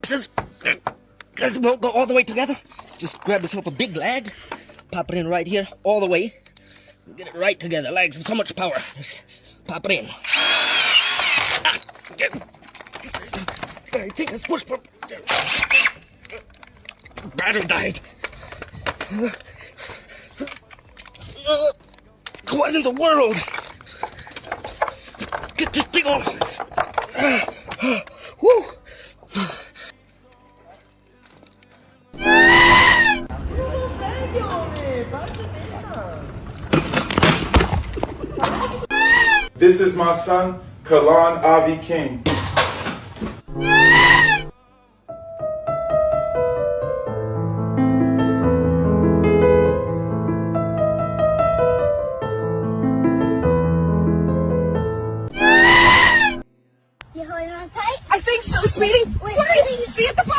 boxes. It won't go all the way together. Just grab yourself a big lag, pop it in right here, all the way. Get it right together. Lags with so much power. Just pop it in. I think I squished my battery died. What in the world? Get this thing off. Woo. This is my son, Kalan Avi King. You holding on tight? I think so, sweetie. Wait, Hurry, see you at the park.